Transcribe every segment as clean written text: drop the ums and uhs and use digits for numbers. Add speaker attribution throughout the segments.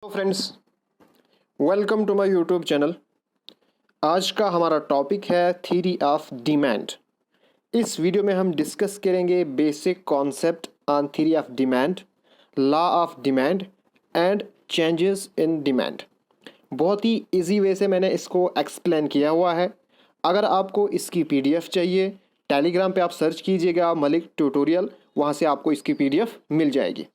Speaker 1: तो friends, welcome to my YouTube channel. आज का हमारा टॉपिक है थ्योरी ऑफ डिमांड। इस वीडियो में हम डिस्कस करेंगे basic concept on theory of demand, law of demand and changes in demand. बहुत ही इजी वे से मैंने इसको एक्सप्लेन किया हुआ है। अगर आपको इसकी पीडीएफ चाहिए, टेलीग्राम पे आप सर्च कीजिएगा मलिक ट्यूटोरियल, वहाँ से आपको इसकी पीडीएफ मिल जाएगी।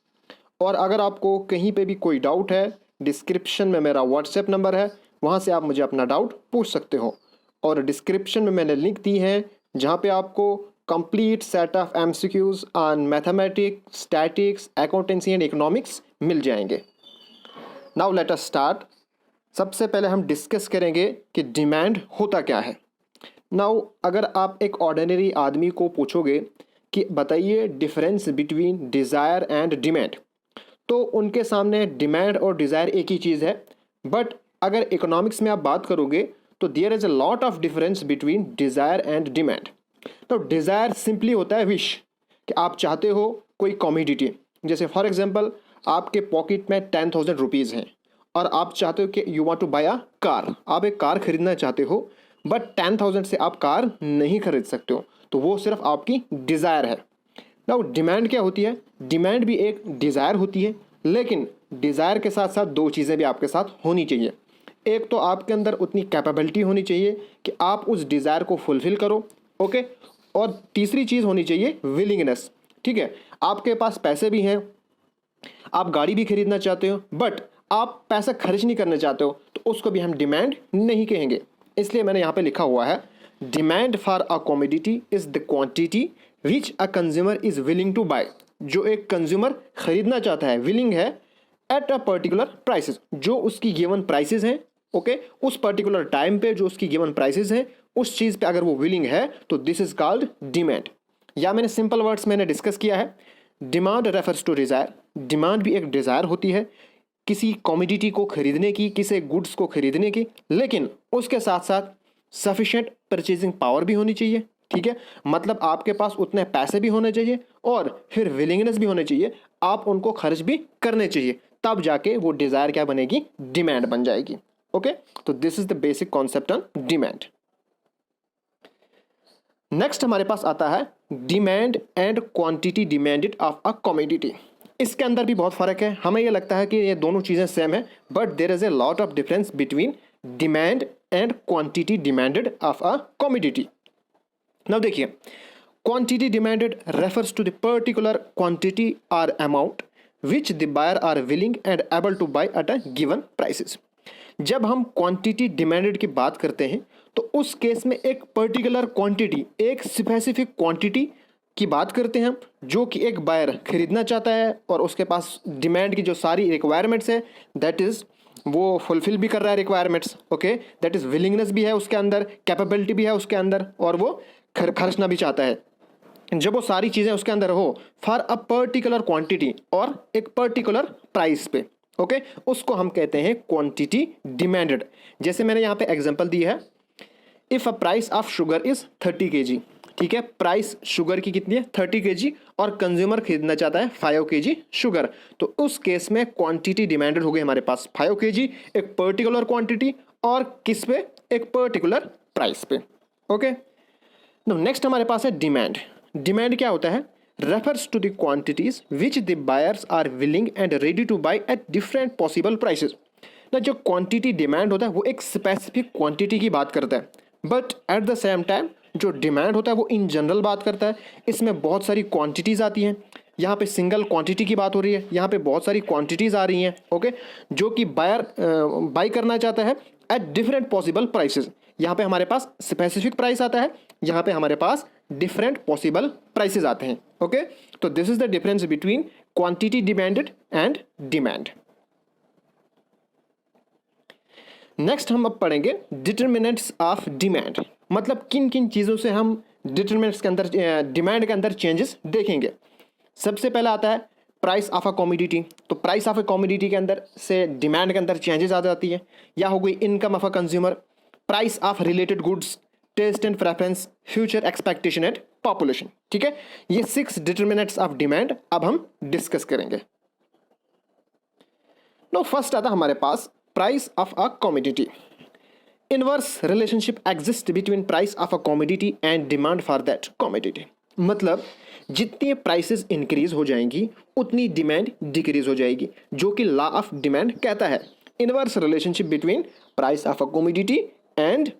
Speaker 1: और अगर आपको कहीं पे भी कोई डाउट है, डिस्क्रिप्शन में मेरा व्हाट्सएप नंबर है, वहाँ से आप मुझे अपना डाउट पूछ सकते हो। और डिस्क्रिप्शन में मैंने लिंक दी है जहाँ पे आपको complete set of MCQs on mathematics, statistics, accountancy and economics मिल जाएंगे। Now let us start. सबसे पहले हम डिस्कस करेंगे कि डिमांड होता क्या है। नाउ अगर आप एक ऑर्डिनरी आदमी को पूछोगे कि बताइए difference between desire and demand, तो उनके सामने डिमांड और डिज़ायर एक ही चीज़ है। बट अगर इकोनॉमिक्स में आप बात करोगे तो there is a lot of difference between desire and demand. तो डिज़ायर सिंपली होता है विश, कि आप चाहते हो कोई कॉमोडिटी। जैसे फॉर एग्जांपल आपके पॉकेट में 10,000 रुपीज़ हैं और आप चाहते हो कि you want to buy a car, आप एक कार खरीदना चाहते हो, बट 10,000 से आप कार नहीं खरीद सकते हो, तो वो सिर्फ आपकी डिज़ायर है। नाउ डिमांड क्या होती है? डिमांड भी एक डिज़ायर होती है, लेकिन डिज़ायर के साथ साथ दो चीज़ें भी आपके साथ होनी चाहिए। एक तो आपके अंदर उतनी कैपेबिलिटी होनी चाहिए कि आप उस डिज़ायर को फुलफ़िल करो, ओके। और तीसरी चीज़ होनी चाहिए विलिंगनेस, ठीक है। आपके पास पैसे भी हैं, आप गाड़ी भी खरीदना चाहते हो, बट आप पैसा खर्च नहीं करना चाहते हो, तो उसको भी हम डिमांड नहीं कहेंगे। इसलिए मैंने यहाँ पे लिखा हुआ है, demand for a commodity is the quantity which a consumer is willing to buy. जो एक कंज्यूमर खरीदना चाहता है, विलिंग है, एट अ पर्टिकुलर प्राइसेस, जो उसकी गिवन प्राइसेस हैं, ओके। उस पर्टिकुलर टाइम पे जो उसकी गिवन प्राइसेस हैं, उस चीज़ पे अगर वो विलिंग है, तो दिस इज कॉल्ड डिमांड। या मैंने सिंपल वर्ड्स मैंने डिस्कस किया है, demand refers to desire. Demand भी एक डिज़ायर होती है किसी कमोडिटी को खरीदने की, किसी गुड्स को खरीदने की, लेकिन उसके साथ साथ सफिशिएंट परचेजिंग पावर भी होनी चाहिए, ठीक है। मतलब आपके पास उतने पैसे भी होने चाहिए और फिर विलिंगनेस भी होनी चाहिए, आप उनको खर्च भी करने चाहिए, तब जाके वो डिज़ायर क्या बनेगी? डिमांड बन जाएगी, ओके। तो this is the basic concept on demand. Next हमारे पास आता है demand and quantity demanded of a commodity. इसके अंदर भी बहुत फर्क है। हमें यह लगता है कि ये दोनों चीज़ें सेम है, but there is a lot of difference between demand and quantity demanded of a commodity. Now देखिए, quantity demanded refers to the particular quantity और amount which the buyer are willing and able to buy at a given prices. जब हम quantity demanded की बात करते हैं, तो उस केस में एक पर्टिकुलर क्वांटिटी, एक स्पेसिफिक क्वांटिटी की बात करते हैं हम, जो कि एक बायर खरीदना चाहता है और उसके पास डिमांड की जो सारी रिक्वायरमेंट्स है, दैट इज़ वो फुलफिल भी कर रहा है requirements, okay. That is willingness भी है उसके अंदर, कैपेबिलिटी भी है उसके अंदर, और वो खर्चना भी चाहता है। जब वो सारी चीज़ें उसके अंदर हो फॉर अ पर्टिकुलर क्वांटिटी और एक पर्टिकुलर प्राइस पे, ओके, उसको हम कहते हैं क्वांटिटी डिमांडेड। जैसे मैंने यहाँ पे एग्जांपल दी है, if a price of sugar is 30 kg, ठीक है। प्राइस शुगर की कितनी है? 30 kg, और कंज्यूमर खरीदना चाहता है 5 kg शुगर, तो उस केस में क्वांटिटी डिमांडेड हो गई हमारे पास 5 kg, एक पर्टिकुलर क्वांटिटी, और किस पे? एक पर्टिकुलर प्राइस पे, ओके। नेक्स्ट हमारे पास है डिमांड। डिमांड क्या होता है? Refers to the quantities which the buyers are willing and ready to buy at different possible prices. ना, जो क्वांटिटी डिमांड होता है वो एक स्पेसिफिक क्वांटिटी की बात करता है, but at the same time जो डिमांड होता है वो इन जनरल बात करता है। इसमें बहुत सारी क्वांटिटीज़ आती हैं। यहाँ पे सिंगल क्वांटिटी की बात हो रही है, यहाँ पे बहुत सारी क्वांटिटीज़ आ रही हैं, ओके, जो कि बायर बाई करना चाहता है एट डिफरेंट पॉसिबल प्राइसेस। यहाँ पे हमारे पास स्पेसिफिक प्राइस आता है, यहाँ पे हमारे पास डिफरेंट पॉसिबल प्राइसेस आते हैं, ओके। तो this is the difference between quantity demanded and demand. Next हम अब पढ़ेंगे डिटरमिनेंट्स ऑफ डिमांड, मतलब किन किन चीज़ों से हम डिटरमिनेंट्स के अंदर, डिमांड के अंदर चेंजेस देखेंगे। सबसे पहला आता है प्राइस ऑफ अ कमोडिटी। तो प्राइस ऑफ अ कमोडिटी के अंदर से डिमांड के अंदर चेंजेस आ जाती है। या हो गई income of a consumer, price of related goods, taste and preference, future expectation and population, ठीक है। ये 6 डिटरमिनेंट्स ऑफ डिमांड अब हम डिस्कस करेंगे। नो फर्स्ट आता हमारे पास price of a commodity. Inverse relationship exist between price of a commodity and demand for that commodity. मतलब जितनी प्राइसेस इंक्रीज हो जाएंगी उतनी डिमांड डिक्रीज हो जाएगी, जो कि लॉ ऑफ डिमांड कहता है। Inverse relationship between price of a commodity and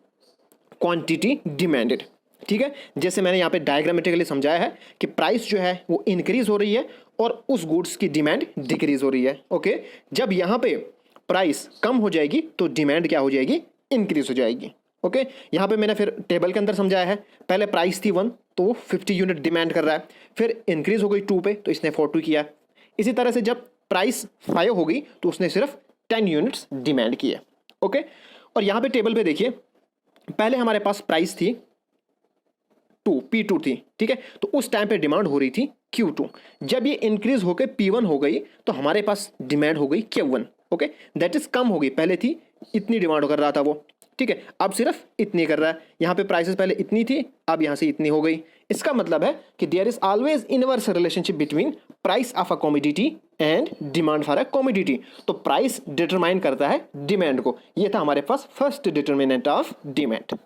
Speaker 1: quantity demanded. ठीक है, जैसे मैंने यहाँ पे डायग्रामेटिकली समझाया है कि प्राइस जो है वो इंक्रीज हो रही है और उस गुड्स की डिमांड डिक्रीज हो रही है। ओके, जब यहाँ पे प्राइस कम हो जाएगी तो डिमांड क्या हो जाएगी, इंक्रीज हो जाएगी। ओके, यहाँ पे मैंने फिर टेबल के अंदर समझाया है, पहले प्राइस थी 1 तो वो 50 यूनिट डिमांड कर रहा है, फिर इंक्रीज हो गई 2 पे तो इसने 42 किया। इसी तरह से जब प्राइस 5 हो गई तो उसने सिर्फ 10 यूनिट्स डिमांड किए। ओके, और यहाँ पे टेबल पे देखिए, पहले हमारे पास प्राइस थी 2, P2 थी। ठीक है, तो उस टाइम पे डिमांड हो रही थी Q2। जब ये इंक्रीज होकर P1 हो गई तो हमारे पास डिमांड हो गई Q1। Okay, that is come हो गई, पहले थी इतनी डिमांड कर रहा था वो। ठीक है, अब सिर्फ इतनी कर रहा है। यहाँ पे प्राइसेस पहले इतनी थी, अब यहाँ से इतनी हो गई। इसका मतलब है कि there is always inverse relationship between price of a commodity and demand for a commodity. तो प्राइस डिटरमाइन करता है डिमांड को। ये था हमारे पास first determinant of demand.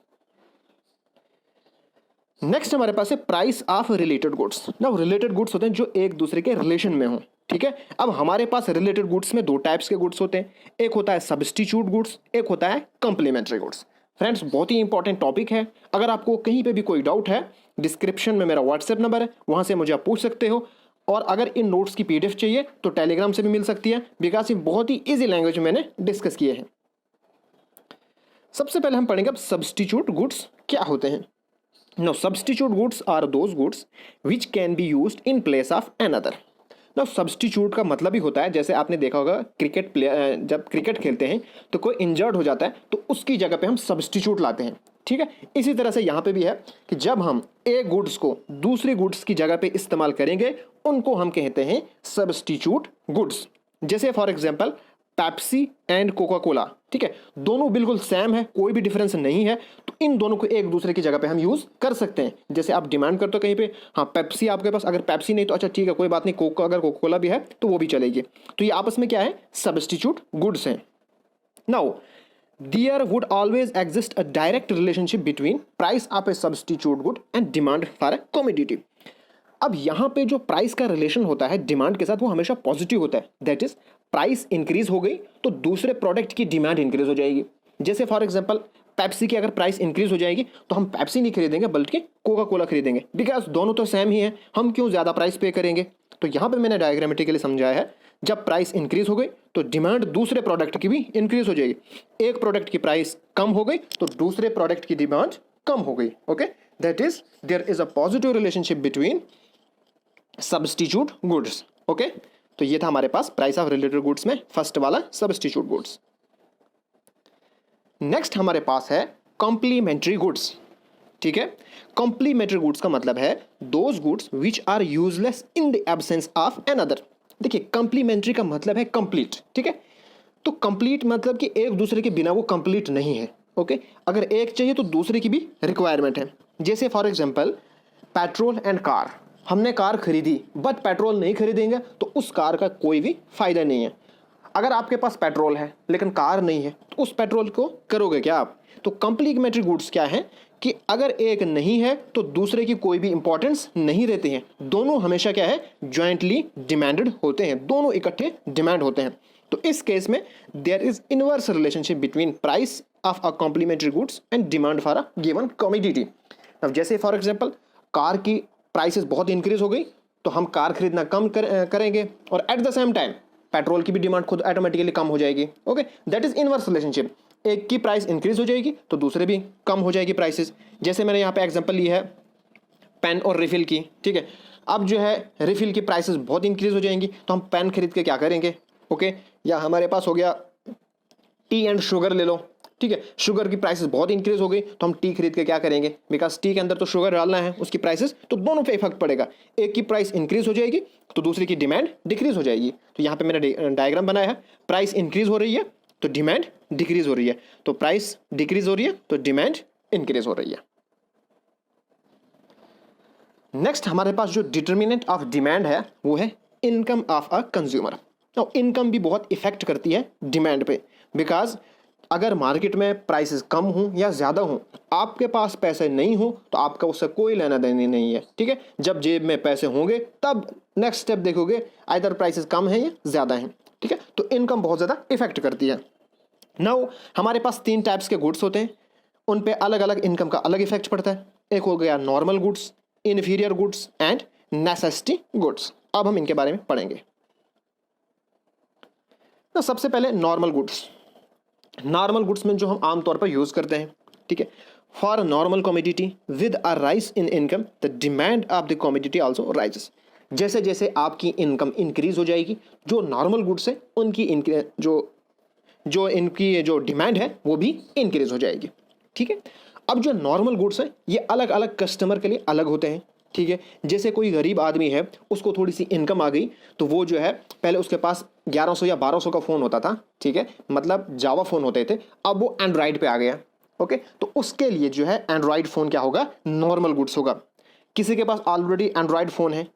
Speaker 1: Next हमारे पास है प्राइस ऑफ रिलेटेड गुड्स। ना रिलेटेड गुड्स होते हैं जो एक दूसरे के रिलेशन में हो। ठीक है, अब हमारे पास रिलेटेड गुड्स में 2 टाइप्स के गुड्स होते हैं, एक होता है सब्स्टिट्यूट गुड्स, एक होता है कंप्लीमेंट्री गुड्स। फ्रेंड्स, बहुत ही इंपॉर्टेंट टॉपिक है। अगर आपको कहीं पे भी कोई डाउट है, डिस्क्रिप्शन में मेरा व्हाट्सएप नंबर है, वहां से मुझे आप पूछ सकते हो। और अगर इन नोट्स की PDF चाहिए तो टेलीग्राम से भी मिल सकती है, बिकॉज ये बहुत ही ईजी लैंग्वेज में मैंने डिस्कस किए हैं। सबसे पहले हम पढ़ेंगे अब सब्स्टिट्यूट गुड्स क्या होते हैं। Now, substitute goods are those goods which can be used in place of another. Now, substitute का मतलब ही होता है, जैसे आपने देखा होगा क्रिकेट प्लेयर जब क्रिकेट खेलते हैं तो कोई इंजर्ड हो जाता है तो उसकी जगह पे हम सब्स्टिट्यूट लाते हैं। ठीक है, इसी तरह से यहाँ पे भी है कि जब हम एक गुड्स को दूसरी गुड्स की जगह पे इस्तेमाल करेंगे उनको हम कहते हैं सब्स्टिट्यूट गुड्स। जैसे for example Pepsi and Coca Cola. ठीक है, दोनों बिल्कुल सेम है, कोई भी डिफरेंस नहीं है, तो इन दोनों को एक दूसरे की जगह पे हम यूज कर सकते हैं। जैसे आप डिमांड करते हो कहीं पे, हाँ पेप्सी आपके पास, अगर पेप्सी नहीं तो अच्छा ठीक है कोई बात नहीं, कोका अगर कोका कोला भी है तो वो भी चलेगी। तो ये आपस में क्या है, सब्स्टिट्यूट गुड्स हैं। Now there would always exist a direct relationship between price of a substitute good and demand for a commodity. अब यहाँ पे जो प्राइस का रिलेशन होता है डिमांड के साथ वो हमेशा पॉजिटिव होता है। दैट इज प्राइस इंक्रीज हो गई तो दूसरे प्रोडक्ट की डिमांड इंक्रीज हो जाएगी। जैसे फॉर एग्जांपल पेप्सी की अगर प्राइस इंक्रीज हो जाएगी तो हम पेप्सी नहीं खरीदेंगे बल्कि कोका कोला खरीदेंगे, बिकॉज दोनों तो सेम ही है, हम क्यों ज़्यादा प्राइस पे करेंगे। तो यहाँ पे मैंने डायग्रामेटिकली समझाया है, जब प्राइस इंक्रीज हो गई तो डिमांड दूसरे प्रोडक्ट की भी इंक्रीज हो जाएगी। एक प्रोडक्ट की प्राइस कम हो गई तो दूसरे प्रोडक्ट की डिमांड कम हो गई। Okay, that is there is a positive relationship between substitute goods. Okay, तो ये था हमारे पास प्राइस ऑफ रिलेटेड गुड्स में फर्स्ट वाला सब्स्टिट्यूट गुड्स। नेक्स्ट हमारे पास है कॉम्प्लीमेंट्री गुड्स। ठीक है, कॉम्प्लीमेंट्री गुड्स का मतलब है those goods which are useless in the absence of another. देखिए, कॉम्प्लीमेंट्री का मतलब है कंप्लीट। ठीक है, तो कंप्लीट मतलब कि एक दूसरे के बिना वो कंप्लीट नहीं है। ओके, अगर एक चाहिए तो दूसरे की भी रिक्वायरमेंट है। जैसे for example petrol and car, हमने कार खरीदी बट पेट्रोल नहीं खरीदेंगे तो उस कार का कोई भी फायदा नहीं है। अगर आपके पास पेट्रोल है लेकिन कार नहीं है तो उस पेट्रोल को करोगे क्या आप। तो कॉम्प्लीमेंट्री गुड्स क्या है कि अगर एक नहीं है तो दूसरे की कोई भी इंपॉर्टेंस नहीं रहती है, दोनों हमेशा क्या है, जॉइंटली डिमांडेड होते हैं, दोनों इकट्ठे डिमांड होते हैं। तो इस केस में there is inverse relationship between price of a complementary goods and demand for a given commodity. अब जैसे फॉर एग्जांपल कार की प्राइसेस बहुत इंक्रीज हो गई तो हम कार खरीदना कम करेंगे और at the same time petrol की भी डिमांड खुद ऑटोमेटिकली कम हो जाएगी। Okay, that is inverse relationship. एक की प्राइस इंक्रीज हो जाएगी तो दूसरे भी कम हो जाएगी प्राइसेस। जैसे मैंने यहाँ पे एग्जांपल ली है पेन और रिफिल की। ठीक है, अब जो है रिफिल की प्राइसेस बहुत इंक्रीज हो जाएंगी तो हम पेन खरीद के क्या करेंगे। ओके, या हमारे पास हो गया टी एंड शुगर ले लो। ठीक है, शुगर की प्राइसेस बहुत इंक्रीज हो गई तो हम टी खरीद के क्या करेंगे, बिकॉज टी के अंदर तो शुगर डालना है, उसकी प्राइसेस तो दोनों पे इफेक्ट पड़ेगा। एक की प्राइस इंक्रीज हो जाएगी तो दूसरे की डिमांड डिक्रीज हो जाएगी। तो यहाँ पे मैंने डायग्राम बनाया है, प्राइस इंक्रीज हो रही है तो डिमांड डिक्रीज हो रही है, तो प्राइस डिक्रीज हो रही है तो डिमांड इंक्रीज हो रही है। नेक्स्ट हमारे पास जो डिटर्मिनेंट ऑफ डिमांड है वो है इनकम ऑफ अ कंज्यूमर। और इनकम भी बहुत इफेक्ट करती है डिमांड पे, बिकॉज अगर मार्केट में प्राइसेस कम हों या ज़्यादा हों, आपके पास पैसे नहीं हो तो आपका उससे कोई लेना देना नहीं है, ठीक है। जब जेब में पैसे होंगे तब नेक्स्ट स्टेप देखोगे, आइदर प्राइसेस कम है या ज़्यादा हैं, ठीक है। तो इनकम बहुत ज़्यादा इफेक्ट करती है। नाउ हमारे पास 3 टाइप्स के गुड्स होते हैं, उन पे अलग अलग इनकम का अलग इफेक्ट पड़ता है। एक हो गया normal goods, inferior goods and necessity goods. अब हम इनके बारे में पढ़ेंगे। तो सबसे पहले नॉर्मल गुड्स। नॉर्मल गुड्स में जो हम आमतौर पर यूज़ करते हैं, ठीक है। For normal commodity with a rise in income the demand of the commodity also rises. जैसे जैसे आपकी इनकम इंक्रीज हो जाएगी, जो नॉर्मल गुड्स है उनकी इनकी जो डिमांड है वो भी इंक्रीज हो जाएगी, ठीक है। अब जो नॉर्मल गुड्स है ये अलग अलग कस्टमर के लिए अलग होते हैं, ठीक है। जैसे कोई गरीब आदमी है, उसको थोड़ी सी इनकम आ गई, तो वो जो है पहले उसके पास 1100 या 1200 का फ़ोन होता था, ठीक है, मतलब जावा फ़ोन होते थे, अब वो एंड्रॉइड पे आ गया, ओके। तो उसके लिए जो है एंड्रॉइड फ़ोन क्या होगा, नॉर्मल गुड्स होगा। किसी के पास ऑलरेडी एंड्रॉइड फ़ोन है,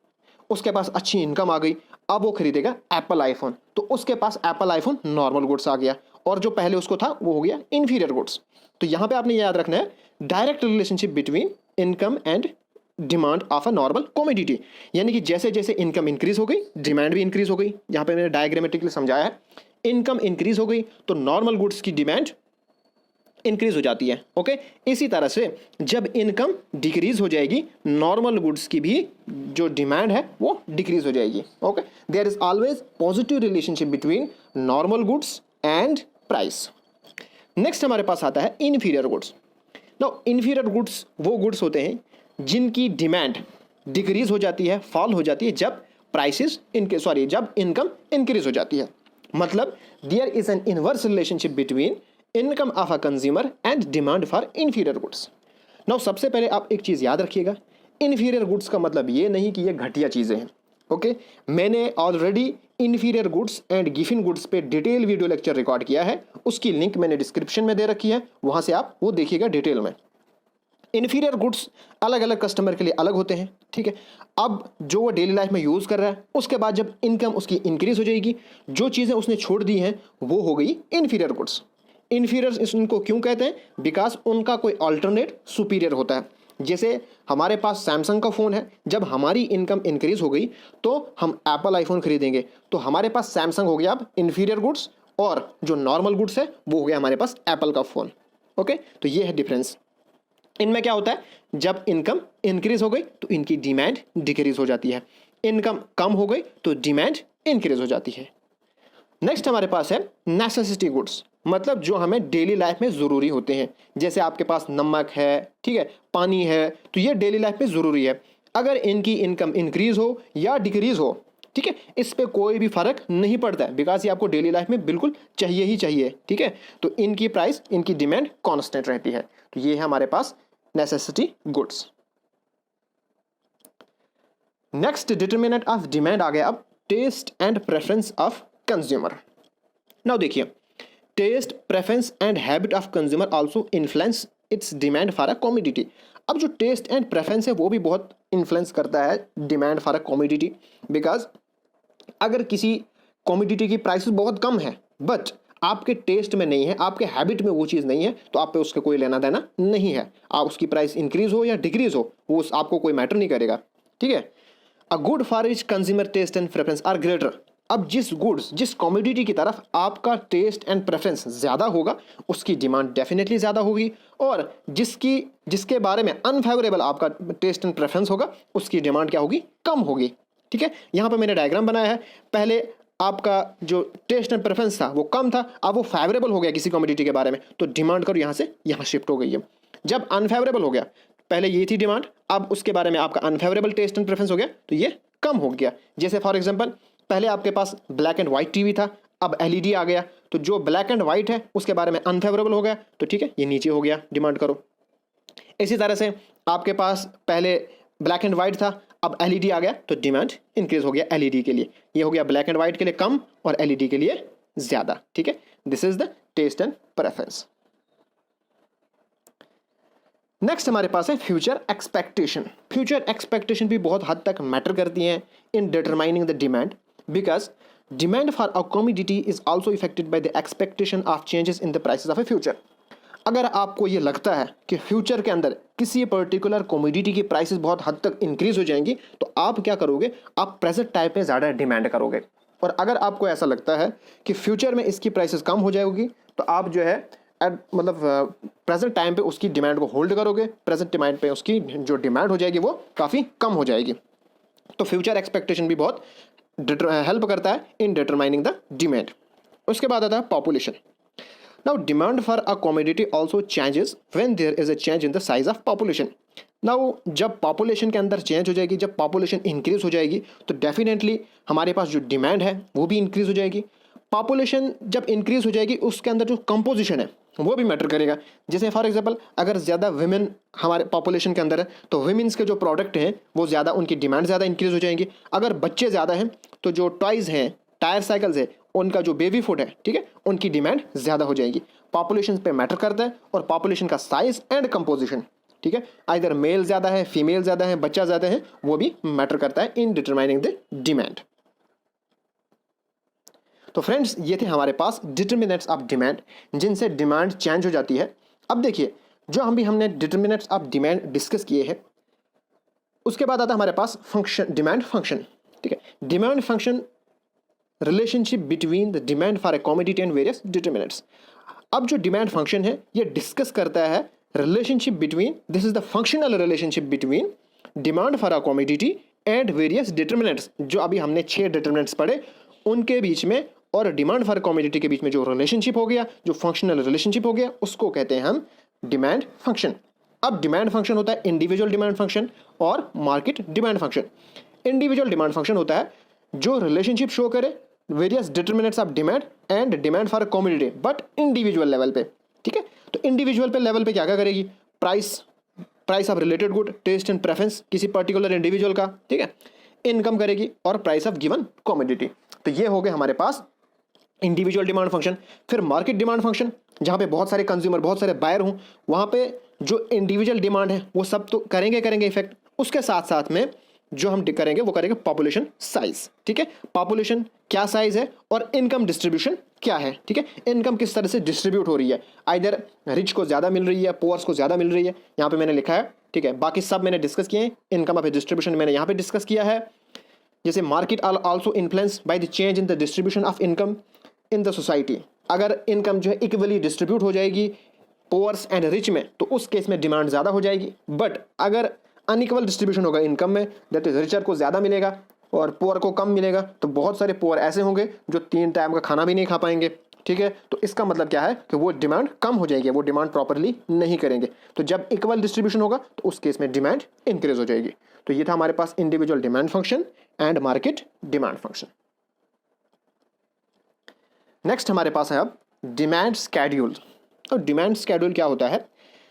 Speaker 1: उसके पास अच्छी इनकम आ गई, अब वो खरीदेगा एप्पल आईफोन, तो उसके पास एप्पल आईफोन नॉर्मल गुड्स आ गया, और जो पहले उसको था वो हो गया इन्फीरियर गुड्स। तो यहाँ पे आपने याद रखना है direct relationship between income and demand of a normal commodity, यानी कि जैसे जैसे इनकम इंक्रीज हो गई डिमांड भी इंक्रीज हो गई। यहाँ पे मैंने डायग्रामेटिकली समझाया है, इनकम इंक्रीज हो गई तो नॉर्मल गुड्स की डिमांड इंक्रीज हो जाती है, ओके। इसी तरह से जब इनकम डिक्रीज हो जाएगी, नॉर्मल गुड्स की भी जो डिमांड है वो डिक्रीज हो जाएगी, okay. There is always positive relationship between normal goods and price. Next हमारे पास आता है inferior goods. Now inferior goods वो गुड्स होते हैं जिनकी डिमांड डिक्रीज हो जाती है, फॉल हो जाती है जब जब इनकम इंक्रीज हो जाती है। मतलब there is an inverse relationship between income of a consumer and demand for inferior goods. Now सबसे पहले आप एक चीज़ याद रखिएगा, इन्फीरियर गुड्स का मतलब ये नहीं कि ये घटिया चीज़ें हैं, ओके। मैंने already inferior goods and Giffen goods पे डिटेल वीडियो लेक्चर रिकॉर्ड किया है, उसकी लिंक मैंने डिस्क्रिप्शन में दे रखी है, वहाँ से आप वो देखिएगा डिटेल में। इन्फीरियर गुड्स अलग अलग कस्टमर के लिए अलग होते हैं, ठीक है। अब जो वो डेली लाइफ में यूज़ कर रहा है, उसके बाद जब इनकम उसकी इंक्रीज हो जाएगी, जो चीज़ें उसने छोड़ दी हैं वो हो गई इन्फीरियर गुड्स। इन्फीरियर इनको क्यों कहते हैं, बिकॉज उनका कोई अल्टरनेट सुपीरियर होता है। जैसे हमारे पास सैमसंग का फ़ोन है, जब हमारी इनकम इंक्रीज हो गई तो हम एप्पल आईफोन खरीदेंगे, तो हमारे पास सैमसंग हो गया अब इन्फीरियर गुड्स, और जो नॉर्मल गुड्स है वो हो गया हमारे पास एप्पल का फ़ोन, ओके। तो ये है डिफरेंस। इनमें क्या होता है, जब इनकम इंक्रीज हो गई तो इनकी डिमांड डिक्रीज हो जाती है, इनकम कम हो गई तो डिमांड इंक्रीज हो जाती है। नेक्स्ट हमारे पास है नेसेसिटी गुड्स, मतलब जो हमें डेली लाइफ में ज़रूरी होते हैं। जैसे आपके पास नमक है, ठीक है, पानी है, तो ये डेली लाइफ में ज़रूरी है। अगर इनकी इनकम इंक्रीज हो या डिक्रीज हो, ठीक है, इस पे कोई भी फ़र्क नहीं पड़ता है, बिकॉज ये आपको डेली लाइफ में बिल्कुल चाहिए ही चाहिए, ठीक है। तो इनकी प्राइस, इनकी डिमांड कांस्टेंट रहती है। तो ये है हमारे पास necessity goods. Next determinant of demand आ गया अब taste and preference of consumer. Now देखिए, taste, preference and habit of consumer also influence its demand for a commodity. अब जो टेस्ट एंड प्रेफरेंस है वो भी बहुत इन्फ्लुएंस करता है demand for a commodity, because अगर किसी कमोडिटी की प्राइसेस बहुत कम है बट आपके टेस्ट में नहीं है, आपके हैबिट में वो चीज़ नहीं है, तो आप पे उसका कोई लेना देना नहीं है। आप उसकी प्राइस इंक्रीज हो या डिक्रीज हो वो आपको कोई मैटर नहीं करेगा, ठीक है। A good for which consumer taste and preference are greater. अब जिस कमोडिटी की तरफ आपका टेस्ट एंड प्रेफरेंस ज़्यादा होगा उसकी डिमांड डेफिनेटली ज़्यादा होगी, और जिसके बारे में अनफेवरेबल आपका टेस्ट एंड प्रेफरेंस होगा उसकी डिमांड क्या होगी, कम होगी, ठीक है। यहाँ पर मैंने डायग्राम बनाया है, पहले आपका जो टेस्ट एंड प्रेफरेंस था वो कम था, अब वो फेवरेबल हो गया किसी कमोडिटी के बारे में, तो डिमांड करो यहाँ से यहाँ शिफ्ट हो गई है। जब अनफेवरेबल हो गया, पहले ये थी डिमांड, अब उसके बारे में आपका अनफेवरेबल टेस्ट एंड प्रेफरेंस हो गया तो ये कम हो गया। जैसे फॉर एग्जांपल पहले आपके पास ब्लैक एंड वाइट टीवी था, अब एलईडी आ गया, तो जो ब्लैक एंड वाइट है उसके बारे में अनफेवरेबल हो गया, तो ठीक है ये नीचे हो गया, डिमांड करो। इसी तरह से आपके पास पहले ब्लैक एंड वाइट था, अब एलईडी आ गया तो डिमांड इंक्रीज हो गया एलईडी के लिए, ये हो गया ब्लैक एंड वाइट के लिए कम और एलईडी के लिए ज़्यादा, ठीक है। This is the taste and preference. Next हमारे पास है फ्यूचर एक्सपेक्टेशन। फ्यूचर एक्सपेक्टेशन भी बहुत हद तक मैटर करती हैं in determining the demand, because demand for a commodity is also affected by the expectation of changes in the prices of A future. अगर आपको ये लगता है कि फ्यूचर के अंदर किसी पर्टिकुलर कमोडिटी की प्राइसेस बहुत हद तक इंक्रीज हो जाएंगी, तो आप क्या करोगे, आप प्रेजेंट टाइम पे ज़्यादा डिमांड करोगे। और अगर आपको ऐसा लगता है कि फ्यूचर में इसकी प्राइसेस कम हो जाएगी, तो आप जो है मतलब प्रेजेंट टाइम पे उसकी डिमांड को होल्ड करोगे, प्रेजेंट डिमांड पे उसकी जो डिमांड हो जाएगी वो काफ़ी कम हो जाएगी। तो फ्यूचर एक्सपेक्टेशन भी बहुत हेल्प करता है इन डिटरमाइनिंग द डिमांड। उसके बाद आता है population. Now demand for a commodity also changes when there is a change in the size of population. Now जब पॉपुलेशन के अंदर चेंज हो जाएगी, जब पॉपुलेशन इंक्रीज हो जाएगी, तो डेफिनेटली हमारे पास जो डिमांड है वो भी इंक्रीज हो जाएगी। पॉपुलेशन जब इंक्रीज हो जाएगी, उसके अंदर जो कंपोजिशन है वो भी मैटर करेगा। जैसे फॉर एग्जांपल अगर ज़्यादा वुमेन हमारे पॉपुलेशन के अंदर है, तो वुमेन्स के जो प्रोडक्ट हैं वो ज़्यादा, उनकी डिमांड ज़्यादा इंक्रीज हो जाएंगी। अगर बच्चे ज़्यादा हैं, तो जो टॉयज़ हैं, टायर साइकिल्स है, उनका जो बेबी फूड है, ठीक है, उनकी डिमांड ज़्यादा हो जाएगी। पॉपुलेशन पे मैटर करता है, और पॉपुलेशन का साइज एंड कंपोजिशन, ठीक है, आइदर मेल ज़्यादा है, फीमेल ज़्यादा है, बच्चा ज़्यादा है, वो भी मैटर करता है इन डिटरमाइनिंग द डिमांड। तो फ्रेंड्स, ये थे हमारे पास डिटर्मिनेंट्स ऑफ डिमांड, जिनसे डिमांड चेंज हो जाती है। अब देखिए, जो हमने डिटर्मिनेंट्स ऑफ डिमांड डिस्कस किए हैं, उसके बाद आता है हमारे पास फंक्शन, डिमांड फंक्शन, ठीक है। Demand function relationship between the demand for a commodity and various determinants. अब जो डिमांड फंक्शन है, ये डिस्कस करता है relationship between, this is the functional relationship between demand for a commodity and various determinants. जो अभी हमने 6 डिटर्मिनेंट्स पढ़े, उनके बीच में और डिमांड फॉर कमोडिटी के बीच में जो रिलेशनशिप हो गया, जो फंक्शनल रिलेशनशिप हो गया, उसको कहते हैं हम डिमांड फंक्शन। अब डिमांड फंक्शन होता है इंडिविजुअल डिमांड फंक्शन और market demand function. Individual demand function होता है जो रिलेशनशिप शो करे various determinants of demand and demand for commodity, but individual level पे, ठीक है। तो इंडिविजुअल पे लेवल पे क्या क्या करेगी, price of related good, taste and preference किसी पर्टिकुलर इंडिविजुअल का, ठीक है, इनकम करेगी, और प्राइस ऑफ गिवन कमोडिटी। तो ये हो गए हमारे पास इंडिविजुअल डिमांड फंक्शन। फिर मार्केट डिमांड फंक्शन, जहाँ पे बहुत सारे कंज्यूमर, बहुत सारे बायर हों, वहाँ पे जो इंडिविजुअल डिमांड है वो सब तो करेंगे इफेक्ट। उसके साथ साथ में जो हम करेंगे वो करेंगे पॉपुलेशन साइज, ठीक है। पॉपुलेशन क्या साइज है और इनकम डिस्ट्रीब्यूशन क्या है, ठीक है। इनकम किस तरह से डिस्ट्रीब्यूट हो रही है, आइदर रिच को ज़्यादा मिल रही है, पुअर्स को ज़्यादा मिल रही है, यहाँ पे मैंने लिखा है, ठीक है। बाकी सब मैंने डिस्कस किए हैं। इनकम ऑफ डिस्ट्रीब्यूशन मैंने यहाँ पे डिस्कस किया है। जैसे market also influence by the change in the distribution of income in the society. अगर इनकम जो है इक्वली डिस्ट्रीब्यूट हो जाएगी पुअर्स एंड रिच में, तो उस केस में डिमांड ज़्यादा हो जाएगी। बट अगर अनइक्वल डिस्ट्रीब्यूशन होगा इनकम में, दैट इज रिचर को ज़्यादा मिलेगा और पुअर को कम मिलेगा, तो बहुत सारे पुअर ऐसे होंगे जो 3 टाइम का खाना भी नहीं खा पाएंगे, ठीक है। तो इसका मतलब क्या है कि वो डिमांड कम हो जाएगी, वो डिमांड प्रॉपरली नहीं करेंगे। तो जब इक्वल डिस्ट्रीब्यूशन होगा, तो उस केस में डिमांड इंक्रीज हो जाएगी। तो ये था हमारे पास individual demand function and market demand function. Next हमारे पास है अब डिमांड स्केड्यूल। और डिमांड स्केड्यूल क्या होता है,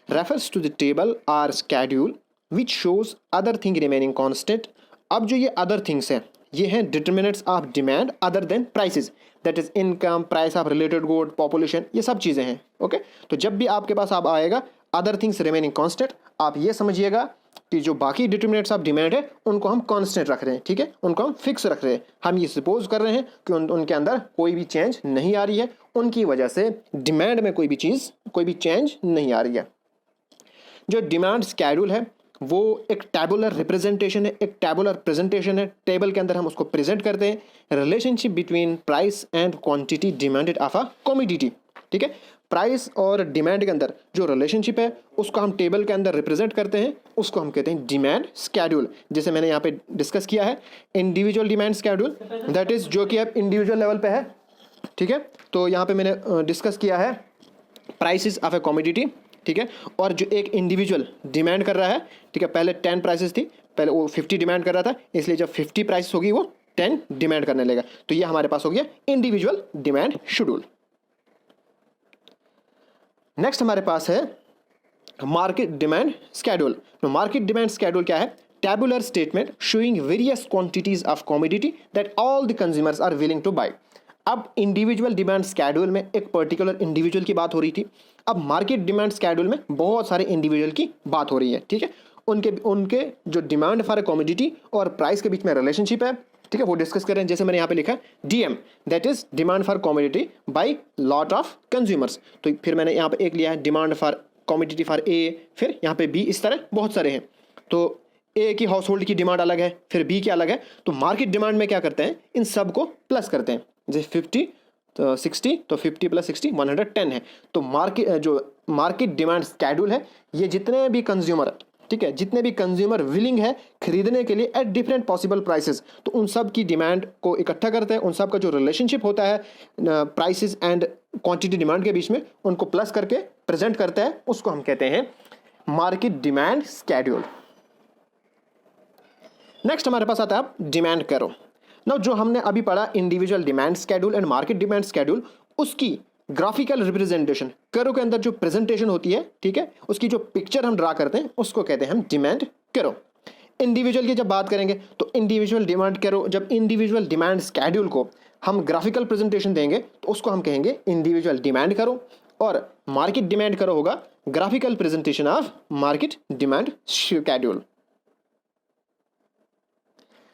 Speaker 1: refers to the table or schedule which shows other thing remaining constant. अब जो ये अदर थिंग्स हैं, ये हैं determinants of demand other than prices, that is income, price of related good, population, ये सब चीज़ें हैं, ओके। तो जब भी आपके पास आप आएगा अदर थिंग्स रिमेनिंग कॉन्स्टेंट, आप ये समझिएगा कि जो बाकी डिटर्मिनेंट्स ऑफ डिमांड है उनको हम कांस्टेंट रख रहे हैं, ठीक है, उनको हम फिक्स रख रहे हैं। हम ये सपोज कर रहे हैं कि उनके अंदर कोई भी चेंज नहीं आ रही है, उनकी वजह से डिमांड में कोई भी चेंज नहीं आ रही है। जो डिमांड स्केड्यूल है वो एक टैबुलर रिप्रेजेंटेशन है, एक टैबुलर प्रेजेंटेशन है। टेबल के अंदर हम उसको प्रेजेंट करते हैं relationship between price and quantity demanded of a commodity, ठीक है। प्राइस और डिमांड के अंदर जो रिलेशनशिप है उसको हम टेबल के अंदर रिप्रेजेंट करते हैं, उसको हम कहते हैं डिमांड स्केड्यूल। जैसे मैंने यहाँ पे डिस्कस किया है individual demand schedule, that is जो कि अब इंडिविजुअल लेवल पे है, ठीक है। तो यहाँ पे मैंने डिस्कस किया है प्राइसेस ऑफ ए कमोडिटी, ठीक है। और जो एक इंडिविजुअल डिमांड कर रहा है, ठीक है, पहले 10 प्राइसेस थी, पहले वो 50 डिमांड कर रहा था, इसलिए जब 50 प्राइस होगी वो 10 डिमांड करने लगेगा। तो ये हमारे पास हो गया इंडिविजुअल डिमांड शेड्यूल। नेक्स्ट हमारे पास है मार्केट डिमांड स्केड्यूल। तो मार्केट डिमांड स्केड्यूल क्या है, tabular statement showing various quantities of commodity that all the consumers are willing to buy. अब इंडिविजुअल डिमांड स्केड्यूल में एक पर्टिकुलर इंडिविजुअल की बात हो रही थी, अब मार्केट डिमांड स्केड्यूल में बहुत सारे इंडिविजुअल की बात हो रही है, ठीक है। उनके जो डिमांड फॉर ए कमोडिटी और प्राइस के बीच में रिलेशनशिप है, ठीक है, वो डिस्कस कर रहे हैं। जैसे मैंने यहाँ पे लिखा DM, that is demand for commodity by lot of consumers. तो फिर मैंने यहाँ पे एक लिया है demand for commodity for A, फिर यहाँ पे B, इस तरह बहुत सारे हैं। तो A की हाउस होल्ड की डिमांड अलग है, फिर B की अलग है। तो मार्केट डिमांड में क्या करते हैं, इन सब को प्लस करते हैं। जैसे 50 तो 60, तो 50 + 60 110 है। तो मार्केट डिमांड स्केड्यूल है, ये जितने भी कंज्यूमर, ठीक है, जितने भी कंज्यूमर विलिंग है खरीदने के लिए एट डिफरेंट पॉसिबल प्राइसेस, तो उन सब की डिमांड को इकट्ठा करते हैं। उन सब का जो रिलेशनशिप होता है प्राइसेस एंड क्वांटिटी डिमांड के बीच में, उनको प्लस करके प्रेजेंट करता है, उसको हम कहते हैं मार्केट डिमांड स्केड्यूल। नेक्स्ट हमारे पास आता है डिमांड करो। नाउ जो हमने अभी पढ़ा individual demand schedule and market demand schedule, उसकी ग्राफिकल रिप्रेजेंटेशन करो के अंदर जो प्रेजेंटेशन होती है, ठीक है, उसकी जो पिक्चर हम ड्रा करते हैं उसको कहते हैं हम डिमांड करो। इंडिविजुअल की जब बात करेंगे तो इंडिविजुअल डिमांड करो, जब इंडिविजुअल डिमांड स्केड्यूल को हम ग्राफिकल प्रेजेंटेशन देंगे तो उसको हम कहेंगे इंडिविजुअल डिमांड करो, और मार्केट डिमांड करो होगा graphical presentation of market demand schedule.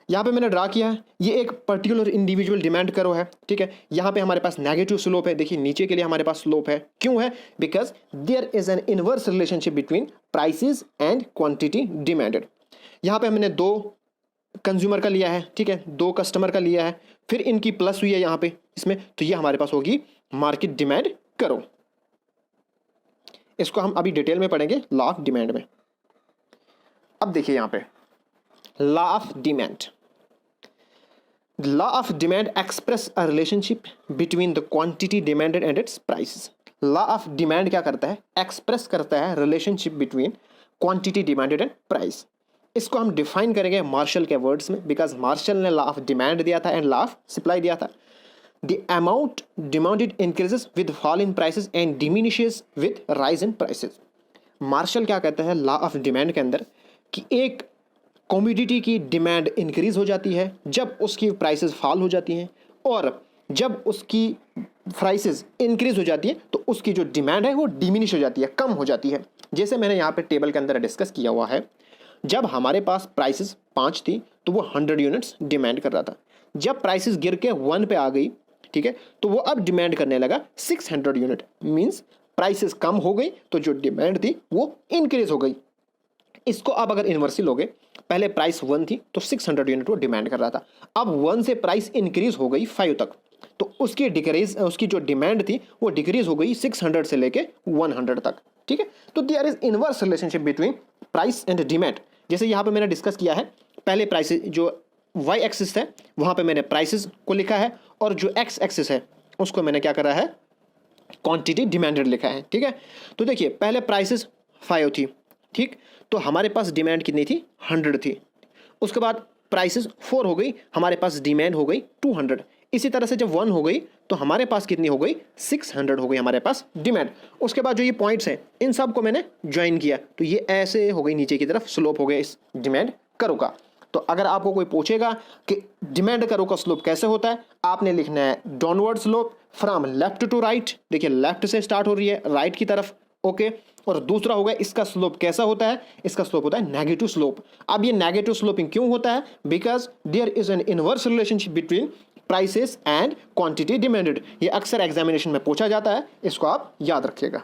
Speaker 1: यहाँ पे मैंने ड्रा किया है, ये एक पर्टिकुलर इंडिविजुअल डिमांड करो है, ठीक है। यहाँ पे हमारे पास नेगेटिव स्लोप है, देखिए नीचे के लिए हमारे पास स्लोप है, क्यों है, because there is an inverse relationship between prices and quantity demanded. यहाँ पे हमने 2 कंज्यूमर का लिया है, ठीक है, 2 कस्टमर का लिया है, फिर इनकी प्लस हुई है यहाँ पे इसमें, तो ये हमारे पास होगी मार्केट डिमांड करो। इसको हम अभी डिटेल में पढ़ेंगे लॉ ऑफ डिमांड में। अब देखिए यहाँ पे law of demand, law of demand express a relationship between the quantity demanded and its prices। law of demand क्या करता है, एक्सप्रेस करता है relationship between quantity demanded and price. इसको हम डिफाइन करेंगे मार्शल के वर्ड्स में, बिकॉज मार्शल ने लॉ ऑफ डिमांड दिया था एंड लॉ ऑफ सप्लाई दिया था। The amount demanded increases with fall in prices and diminishes with rise in prices. Marshall क्या कहता है लॉ ऑफ डिमांड के अंदर कि एक कमोडिटी की डिमांड इंक्रीज हो जाती है जब उसकी प्राइसेस फॉल हो जाती हैं, और जब उसकी प्राइसेस इंक्रीज हो जाती है तो उसकी जो डिमांड है वो डिमिनिश हो जाती है, कम हो जाती है। जैसे मैंने यहाँ पे टेबल के अंदर डिस्कस किया हुआ है, जब हमारे पास प्राइसेस 5 थी तो वो 100 यूनिट्स डिमांड कर रहा था। जब प्राइसेस गिर के 1 पे आ गई, ठीक है, तो वो अब डिमांड करने लगा 600 यूनिट। मीन्स प्राइसेस कम हो गई तो जो डिमांड थी वो इंक्रीज हो गई। इसको आप अगर इन्वर्सली लोगे, पहले प्राइस 1 थी तो 600 यूनिट वो डिमांड कर रहा था, अब 1 से प्राइस इंक्रीज हो गई 5 तक, तो उसकी जो डिमांड थी वो डिक्रीज हो गई 600 से लेके 100 तक, ठीक है। तो there is inverse relationship between price and demand. जैसे यहाँ पे मैंने डिस्कस किया है, पहले प्राइसेस जो वाई एक्सिस है वहाँ पे मैंने प्राइसेस को लिखा है, और जो एक्स एक्सिस है उसको मैंने क्या करा है, क्वांटिटी डिमांडेड लिखा है, ठीक है। तो देखिए पहले प्राइसेस 5 थी, ठीक, तो हमारे पास डिमांड कितनी थी, 100 थी। उसके बाद प्राइसेस 4 हो गई, हमारे पास डिमांड हो गई 200। इसी तरह से जब 1 हो गई तो हमारे पास कितनी हो गई, 600 हो गई हमारे पास डिमांड। उसके बाद जो ये पॉइंट्स हैं इन सब को मैंने ज्वाइन किया, तो ये ऐसे हो गई नीचे की तरफ, स्लोप हो गया इस डिमांड करो का। तो अगर आपको कोई पूछेगा कि डिमांड करो का स्लोप कैसे होता है, आपने लिखना है downward slope from left to right. देखिए लेफ्ट से स्टार्ट हो रही है राइट की तरफ, ओके। और दूसरा होगा इसका स्लोप कैसा होता है, इसका स्लोप होता है नेगेटिव स्लोप। अब ये नेगेटिव स्लोपिंग क्यों होता है, because there is an inverse relationship between prices and quantity demanded. ये अक्सर एग्जामिनेशन में पूछा जाता है, इसको आप याद रखिएगा।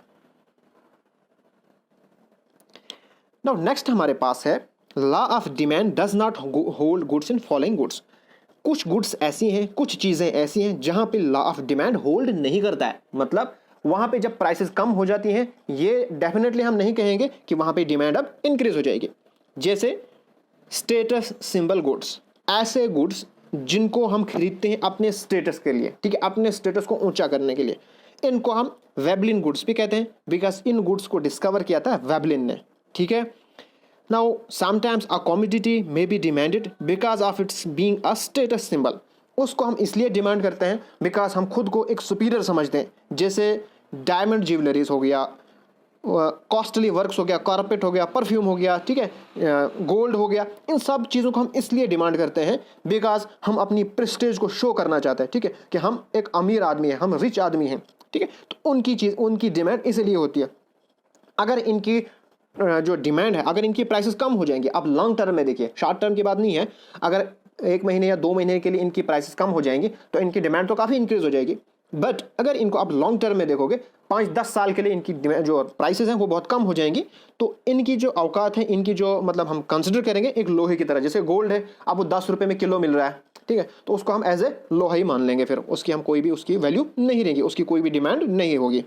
Speaker 1: नाउ नेक्स्ट हमारे पास है law of demand does not hold goods in following goods. कुछ गुड्स ऐसी हैं, कुछ चीजें ऐसी हैं जहां पे लॉ ऑफ डिमांड होल्ड नहीं करता है। मतलब वहां पे जब प्राइसेस कम हो जाती हैं, ये डेफिनेटली हम नहीं कहेंगे कि वहां पे डिमांड अब इंक्रीज हो जाएगी। जैसे स्टेटस सिंबल गुड्स, ऐसे गुड्स जिनको हम खरीदते हैं अपने स्टेटस के लिए, ठीक है, अपने स्टेटस को ऊंचा करने के लिए, इनको हम वेबलिन गुड्स भी कहते हैं, बिकॉज इन गुड्स को डिस्कवर किया था वेबलिन ने, ठीक है। Now sometimes a commodity may be demanded because of its being a status symbol. उसको हम इसलिए डिमांड करते हैं बिकॉज हम खुद को एक सुपीरियर समझते हैं। जैसे डायमंड ज्वेलरीज हो गया, कॉस्टली वर्क्स हो गया, कारपेट हो गया, परफ्यूम हो गया, ठीक है, गोल्ड हो गया, इन सब चीज़ों को हम इसलिए डिमांड करते हैं बिकॉज हम अपनी प्रेस्टेज को शो करना चाहते हैं, ठीक है, कि हम एक अमीर आदमी हैं, हम रिच आदमी हैं, ठीक है। तो उनकी डिमांड इसलिए होती है। अगर इनकी जो डिमांड है, अगर इनकी प्राइसेस कम हो जाएंगी, अब लॉन्ग टर्म में देखिए, शॉर्ट टर्म की बात नहीं है, अगर 1 महीने या 2 महीने के लिए इनकी प्राइसेस कम हो जाएंगी तो इनकी डिमांड तो काफ़ी इंक्रीज हो जाएगी। बट अगर इनको आप लॉन्ग टर्म में देखोगे 5-10 साल के लिए इनकी जो प्राइसेस हैं वो बहुत कम हो जाएंगी, तो इनकी जो औकात है, इनकी जो मतलब हम कंसिडर करेंगे एक लोहे की तरह। जैसे गोल्ड है, आपको 10 रुपये में किलो मिल रहा है, ठीक है, तो उसको हम एज ए लोहा ही मान लेंगे, फिर उसकी हम कोई भी उसकी वैल्यू नहीं रहेगी, उसकी कोई भी डिमांड नहीं होगी।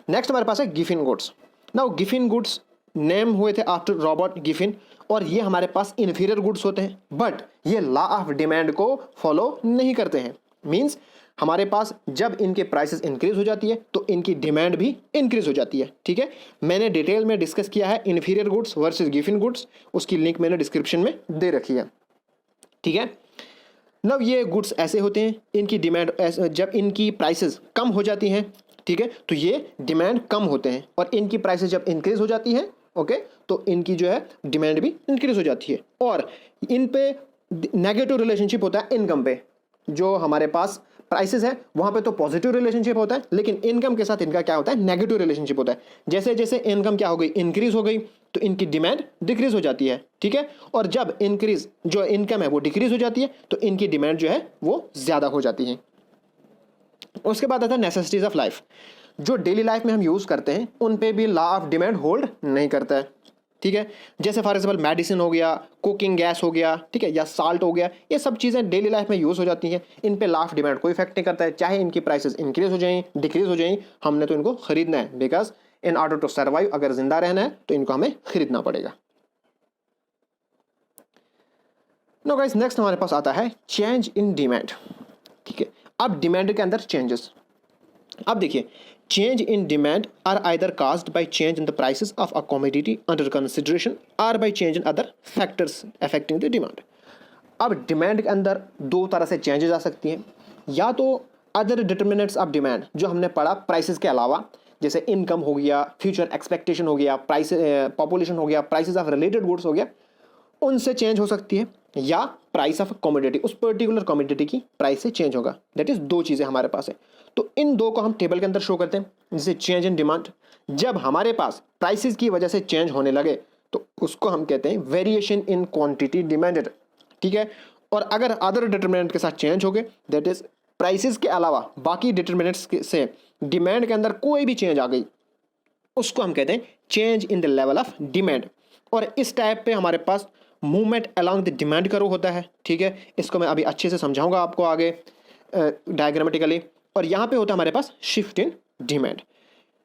Speaker 1: नेक्स्ट हमारे पास है Giffen goods. Now Giffen goods name हुए थे आफ्टर रॉबर्ट गिफिन, और ये हमारे पास इन्फीरियर गुड्स होते हैं, बट ये लॉ ऑफ डिमांड को फॉलो नहीं करते हैं। मींस हमारे पास जब इनके प्राइसेस इंक्रीज हो जाती है तो इनकी डिमांड भी इंक्रीज हो जाती है, ठीक है। मैंने डिटेल में डिस्कस किया है inferior goods versus Giffen goods, उसकी लिंक मैंने डिस्क्रिप्शन में दे रखी है, ठीक है। नब ये गुड्स ऐसे होते हैं, इनकी डिमांड जब इनकी प्राइसेस कम हो जाती हैं, ठीक है, तो ये डिमांड कम होते हैं, और इनकी प्राइसेस जब इंक्रीज हो जाती है, ओके, तो इनकी जो है डिमांड भी इंक्रीज हो जाती है। और इन पे नेगेटिव रिलेशनशिप होता है इनकम पे। जो हमारे पास प्राइसेस है वहां पे तो पॉजिटिव रिलेशनशिप होता है, लेकिन इनकम के साथ इनका क्या होता है, नेगेटिव रिलेशनशिप होता है। जैसे जैसे इनकम क्या हो गई, इंक्रीज हो गई, तो इनकी डिमांड डिक्रीज हो जाती है, ठीक है। और जब इंक्रीज जो इनकम है वो डिक्रीज हो जाती है तो इनकी डिमांड जो है वो ज्यादा हो जाती है। उसके बाद आता है नेसेसिटीज ऑफ लाइफ। जो डेली लाइफ में हम यूज करते हैं उन पे भी लॉ ऑफ डिमांड होल्ड नहीं करता है, ठीक है। जैसे फॉर एग्जाम्पल मेडिसिन हो गया, कुकिंग गैस हो गया, ठीक है, या साल्ट हो गया, ये सब चीज़ें डेली लाइफ में यूज़ हो जाती हैं, इन पे लॉ ऑफ डिमांड कोई इफेक्ट नहीं करता है। चाहे इनकी प्राइसेस इंक्रीज हो जाएं डिक्रीज हो जाएं, हमने तो इनको खरीदना है, because in order to survive, अगर जिंदा रहना है तो इनको हमें खरीदना पड़ेगा। नो गाइस, नेक्स्ट हमारे पास आता है चेंज इन डिमांड, ठीक है। अब डिमांड के अंदर चेंजेस, अब देखिए, change in demand are either caused by change in the prices of a commodity under consideration or by change in other factors affecting the demand। अब डिमांड के अंदर दो तरह से चेंजेस आ सकती हैं, या तो अदर डिटर्मिनेंट्स ऑफ डिमांड जो हमने पढ़ा प्राइसेस के अलावा, जैसे इनकम हो गया, फ्यूचर एक्सपेक्टेशन हो गया, प्राइस पॉपुलेशन हो गया, प्राइसेस ऑफ रिलेटेड गुड्स हो गया, उनसे चेंज हो सकती है, या प्राइस ऑफ कमोडिटी, उस पर्टिकुलर कमोडिटी की प्राइस से चेंज होगा। दैट इज दो चीज़ें हमारे पास है, तो इन दो को हम टेबल के अंदर शो करते हैं। जैसे चेंज इन डिमांड, जब हमारे पास प्राइसेस की वजह से चेंज होने लगे तो उसको हम कहते हैं वेरिएशन इन क्वांटिटी डिमांडेड, ठीक है। और अगर अदर डिटरमिनेंट के साथ चेंज हो गए, दैट इज प्राइसेस के अलावा बाकी डिटरमिनेंट्स से डिमांड के अंदर कोई भी चेंज आ गई, उसको हम कहते हैं change in the level of demand. और इस टाइप पे हमारे पास मूवमेंट अलोंग द डिमांड करो होता है, ठीक है। इसको मैं अभी अच्छे से समझाऊंगा आपको आगे डायग्रामेटिकली। और यहाँ पे होता है हमारे पास शिफ्ट इन डिमांड।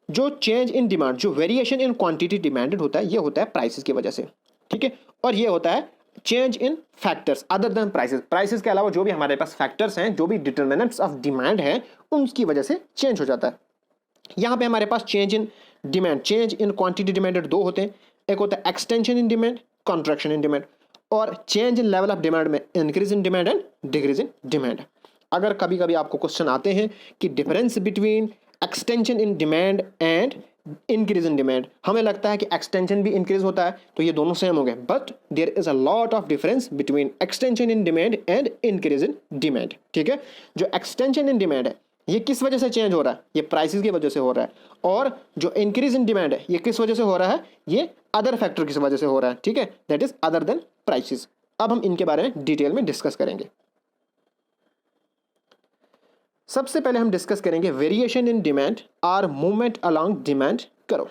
Speaker 1: जो चेंज इन डिमांड, जो वेरिएशन इन क्वांटिटी डिमांडेड होता है, ये होता है प्राइसेस की वजह से, ठीक है। और ये होता है change in factors other than prices, prices के अलावा जो भी हमारे पास फैक्टर्स हैं, जो भी डिटरमिनेंट्स ऑफ डिमांड है, उनकी वजह से चेंज हो जाता है। यहाँ पे हमारे पास change in demand, change in quantity demanded दो होते हैं, एक होता है extension in demand, contraction in demand. और change in level of demand में increase in demand and decrease in demand. अगर कभी कभी आपको क्वेश्चन आते हैं कि difference between extension in demand and increase in demand, हमें लगता है कि एक्सटेंशन भी इंक्रीज होता है तो ये दोनों सेम हो गए, but there is a lot of difference between extension in demand and increase in demand, ठीक है। जो एक्सटेंशन इन डिमांड है ये किस वजह से चेंज हो रहा है, ये प्राइसेस की वजह से हो रहा है। और जो इंक्रीज इन डिमांड है ये किस वजह से हो रहा है, ये अदर फैक्टर की वजह से हो रहा है, ठीक है, that is other than prices. अब हम इनके बारे में डिटेल में डिस्कस करेंगे। सबसे पहले हम डिस्कस करेंगे वेरिएशन इन डिमांड और मूवमेंट अलोंग डिमांड करो।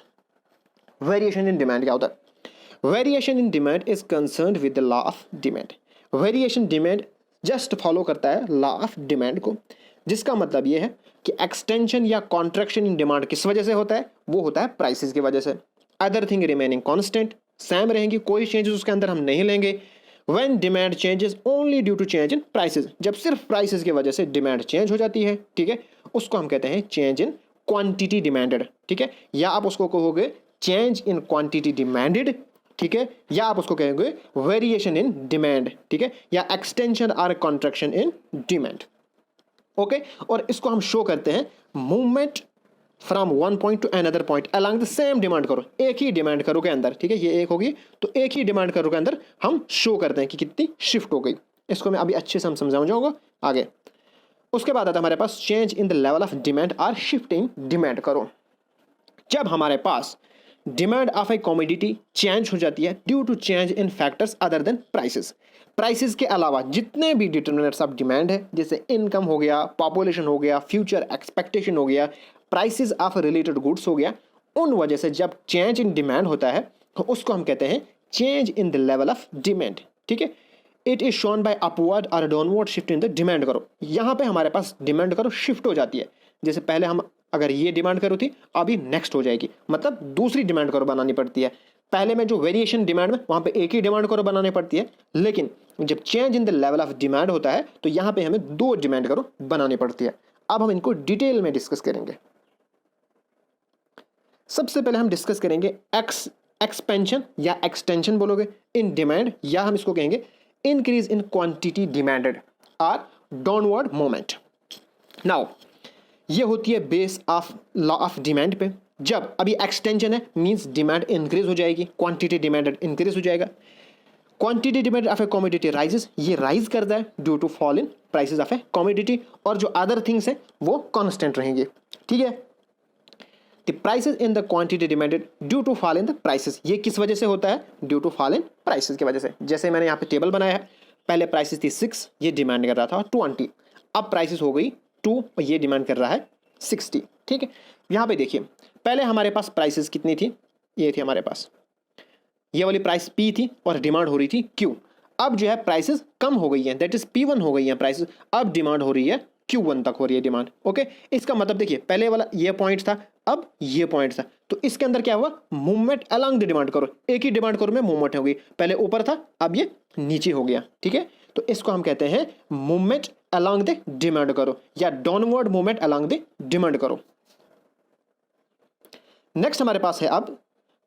Speaker 1: वेरिएशन इन डिमांड क्या होता है? Variation in demand is concerned with the law of demand. Variation demand just follow करता है लॉ ऑफ डिमांड को, जिसका मतलब ये है कि एक्सटेंशन या कॉन्ट्रैक्शन इन डिमांड किस वजह से होता है, वो होता है प्राइसेस की वजह से। Other thing remaining constant, same रहेंगी, कोई चेंजेस उसके अंदर हम नहीं लेंगे। When demand changes only due to change in prices, जब सिर्फ प्राइसेस की वजह से डिमांड चेंज हो जाती है, ठीक है, उसको हम कहते हैं चेंज इन क्वांटिटी डिमांडेड, ठीक है, या आप उसको कहोगे चेंज इन क्वांटिटी डिमांडेड, ठीक है, या आप उसको कहेंगे वेरिएशन इन डिमांड, ठीक है, या एक्सटेंशन और कॉन्ट्रैक्शन इन डिमांड, ओके। और इसको हम शो करते हैं movement from one point two another point along the same demand करो, एक ही डिमांड करो के अंदर, ठीक है, ये एक होगी तो एक ही डिमांड करो के अंदर हम शो करते हैं कि कितनी शिफ्ट हो गई। इसको मैं अभी अच्छे से हम समझाऊंगा आगे। उसके बाद आता है हमारे पास change in the level of demand और शिफ्ट इन डिमांड करो। जब हमारे पास demand of a commodity change हो जाती है due to change in factors other than prices. Prices के अलावा जितने भी डिटरमिनेंट्स ऑफ डिमांड है, जैसे इनकम हो गया, पॉपुलेशन हो गया, फ्यूचर एक्सपेक्टेशन हो गया, प्राइसेस ऑफ रिलेटेड गुड्स हो गया, उन वजह से जब चेंज इन डिमांड होता है तो उसको हम कहते हैं change in the level of demand. ठीक है, it is shown by upward और downward shift in the demand curve. यहाँ पे हमारे पास डिमांड करो शिफ्ट हो जाती है। जैसे पहले हम अगर ये डिमांड करो थी, अभी नेक्स्ट हो जाएगी, मतलब दूसरी डिमांड करो बनानी पड़ती है। पहले में जो वेरिएशन डिमांड में वहाँ पे एक ही डिमांड करो बनानी पड़ती है, लेकिन जब change in the level of demand होता है तो यहाँ पे हमें दो डिमांड करो बनानी पड़ती है। अब हम इनको डिटेल में डिस्कस करेंगे। सबसे पहले हम डिस्कस करेंगे एक्सपेंशन या एक्सटेंशन बोलोगे इन डिमांड, या हम इसको कहेंगे इंक्रीज इन क्वांटिटी डिमांडेड और डाउनवर्ड मोमेंट। नाउ ये होती है base of law of demand पे। जब अभी एक्सटेंशन है मींस डिमांड इंक्रीज हो जाएगी, क्वांटिटी डिमांडेड इंक्रीज हो जाएगा। Quantity demand of a commodity rises, ये राइज करता है due to fall in prices of a commodity, और जो अदर थिंग्स हैं वो कांस्टेंट रहेंगे। ठीक है, the prices in the quantity demanded due to fall in the prices, ये किस वजह से होता है? Due to fall in prices की वजह से। जैसे मैंने यहाँ पे टेबल बनाया है, पहले प्राइसेस थी 6, ये डिमांड कर रहा था 20, अब प्राइसेस हो गई 2 और ये डिमांड कर रहा है 60। ठीक है, यहाँ पे देखिए पहले हमारे पास प्राइसेस कितनी थी, ये थी हमारे पास, ये वाली प्राइस P थी और डिमांड हो रही थी Q। अब जो है प्राइसेस कम हो गई है, दैट इज P1 हो गई है प्राइसेस, अब डिमांड हो रही है Q1 तक हो रही है डिमांड। ओके, इसका मतलब देखिए पहले वाला ये पॉइंट था, अब ये पॉइंट था, तो इसके अंदर क्या हुआ? मूवमेंट अलोंग द डिमांड करो, एक ही डिमांड करो में मूवमेंट हो गई, पहले ऊपर था अब ये नीचे हो गया। ठीक है, तो इसको हम कहते हैं मूवमेंट अलोंग द डिमांड करो या downward movement along the demand करो। नेक्स्ट हमारे पास है अब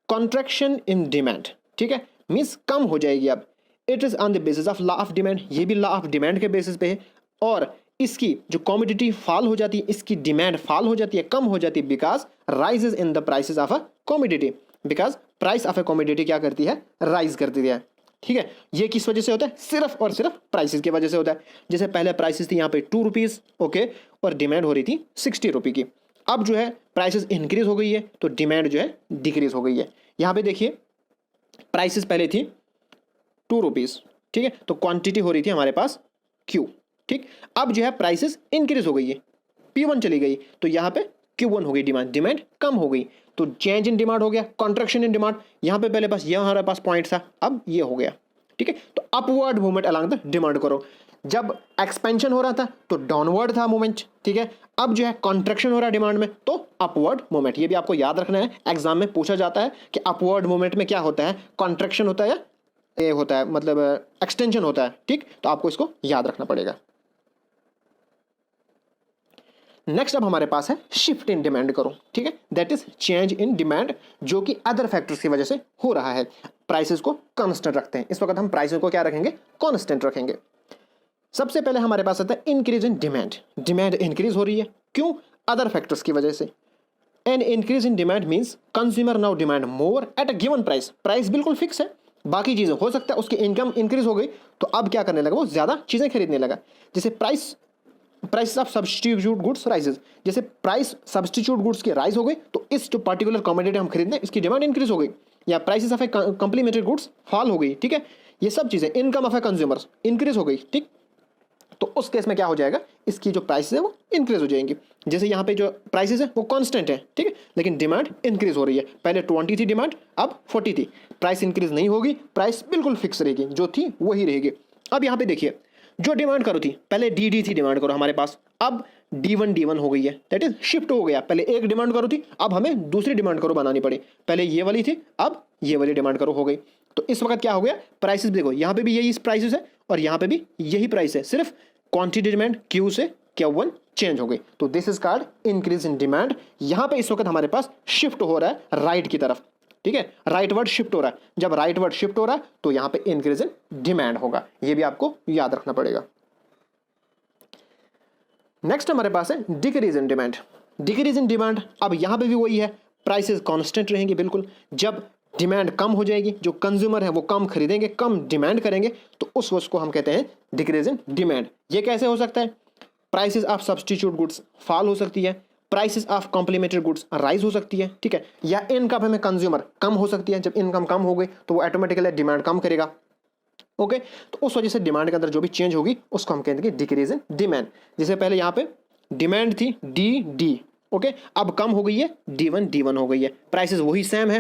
Speaker 1: कॉन्ट्रैक्शन इन डिमांड। ठीक है, मींस कम हो जाएगी अब। It is on the basis of law of demand, ये भी लॉ ऑफ डिमांड के बेसिस पे है, और इसकी जो कमोडिटी फॉल हो जाती है, इसकी डिमांड फॉल हो जाती है, कम हो जाती है, because rises in the prices of a commodity, because price of a commodity क्या करती है? राइज करती है। ठीक है, ये किस वजह से होता है? सिर्फ और सिर्फ प्राइसेस की वजह से होता है। जैसे पहले प्राइसेस थी यहाँ पे 2 रुपीज़, ओके, और डिमांड हो रही थी 60 रुपये की। अब जो है प्राइसेस इंक्रीज हो गई है तो डिमांड जो है डिक्रीज हो गई है। यहाँ पे देखिए प्राइसेस पहले थी 2 रुपीज़, ठीक है, तो क्वांटिटी हो रही थी हमारे पास Q। ठीक, अब जो है प्राइसेस इंक्रीज हो गई है, P1 चली गई, तो यहाँ पे Q1 हो गई, डिमांड कम हो गई, तो चेंज इन डिमांड हो गया, कॉन्ट्रैक्शन इन डिमांड। यहाँ पे पहले बस ये हमारे पास पॉइंट था, अब ये हो गया। ठीक है, तो upward movement along the demand curve. जब एक्सपेंशन हो रहा था तो डाउनवर्ड था मूवमेंट। ठीक है, अब जो है कॉन्ट्रैक्शन हो रहा है डिमांड में तो अपवर्ड मूवमेंट। ये भी आपको याद रखना है, एग्जाम में पूछा जाता है कि अपवर्ड मूवमेंट में क्या होता है, कॉन्ट्रैक्शन होता है या ये होता है, मतलब एक्सटेंशन होता है। ठीक, तो आपको इसको याद रखना पड़ेगा। नेक्स्ट अब हमारे पास है शिफ्ट इन डिमांड करो। ठीक है, that is change in demand, जो कि अदर फैक्टर्स की वजह से हो रहा है। प्राइसेस को कांस्टेंट रखते हैं, इस वक्त हम प्राइसेस को क्या रखेंगे? कांस्टेंट रखेंगे। सबसे पहले हमारे पास आता है increase in demand. Demand increase हो रही है, क्यों? अदर फैक्टर्स की वजह से। An increase in demand means consumer now demand more at a given price. Price बिल्कुल फिक्स है, बाकी चीजें हो सकता है उसकी इनकम इंक्रीज हो गई तो अब क्या करने लगा? वो ज्यादा चीजें खरीदने लगा। जैसे price of substitute goods rises, जैसे प्राइस सब्स्टिट्यूट गुड्स की राइज हो गई तो इस जो पर्टिकुलर कमोडिटी हम खरीदने इसकी डिमांड इंक्रीज हो गई, या prices of a complementary goods fall हो गई। ठीक है, ये सब चीजें, income of a consumers increase हो गई। ठीक, तो उस केस में क्या हो जाएगा? इसकी जो प्राइसेस है वो इंक्रीज हो जाएंगी। जैसे यहाँ पे जो प्राइसेस है वो कांस्टेंट है, ठीक है, लेकिन डिमांड इंक्रीज हो रही है। पहले 20 थी डिमांड, अब 40 थी, प्राइस इंक्रीज नहीं होगी, प्राइस बिल्कुल फिक्स रहेगी, जो थी वही रहेगी। अब यहाँ पे देखिए जो डिमांड करो थी, पहले डी थी डिमांड करो हमारे पास, अब D1 हो गई है, दैट इज शिफ्ट हो गया। पहले एक डिमांड करो थी, अब हमें दूसरी डिमांड करो बनानी पड़ी। पहले ये वाली थी, अब ये वाली डिमांड करो हो गई। तो इस वक्त क्या हो गया? प्राइसेस देखो, यहाँ पे भी यही प्राइसेस है और यहाँ पे भी यही प्राइस है, सिर्फ क्वांटिटी डिमांड Q से Q1 चेंज हो गई। तो this is called increase in demand. यहाँ पे इस वक्त हमारे पास शिफ्ट हो रहा है राइट की तरफ। ठीक है, राइट वर्ड शिफ्ट हो रहा है। जब राइट वर्ड शिफ्ट हो रहा है तो यहाँ पे इंक्रीज इन डिमांड होगा, ये भी आपको याद रखना पड़ेगा। नेक्स्ट हमारे पास है decrease in demand. Decrease in demand, अब यहाँ पे भी वही है, प्राइसेस कांस्टेंट रहेंगे बिल्कुल। जब डिमांड कम हो जाएगी, जो कंज्यूमर है वो कम खरीदेंगे, कम डिमांड करेंगे, तो उस वस्तु को हम कहते हैं डिक्रीज इन डिमांड। ये कैसे हो सकता है? Prices of substitute goods fall हो सकती है, prices of complementary goods rise हो सकती है, ठीक है, या इनकम में कंज्यूमर कम हो सकती है। जब इनकम कम हो गई तो वो ऑटोमेटिकली डिमांड कम करेगा। ओके, तो उस वजह से डिमांड के अंदर जो भी चेंज होगी उसको हम कहेंगे डिक्रीज इन डिमांड। जैसे पहले यहाँ पे डिमांड थी डी, ओके, अब कम हो गई है D1 हो गई है। प्राइसेस वही सेम है,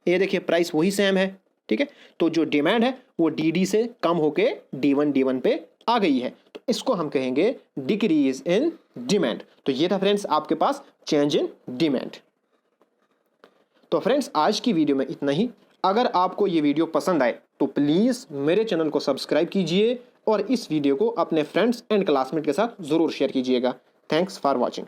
Speaker 1: ये देखिए प्राइस वही सेम है, ठीक है, तो जो डिमांड है वो डी से कम होके D1 पे आ गई है, तो इसको हम कहेंगे डिक्रीज इन डिमांड। तो ये था फ्रेंड्स आपके पास चेंज इन डिमांड। तो फ्रेंड्स आज की वीडियो में इतना ही। अगर आपको ये वीडियो पसंद आए तो प्लीज़ मेरे चैनल को सब्सक्राइब कीजिए और इस वीडियो को अपने फ्रेंड्स एंड क्लासमेट के साथ ज़रूर शेयर कीजिएगा। Thanks for watching.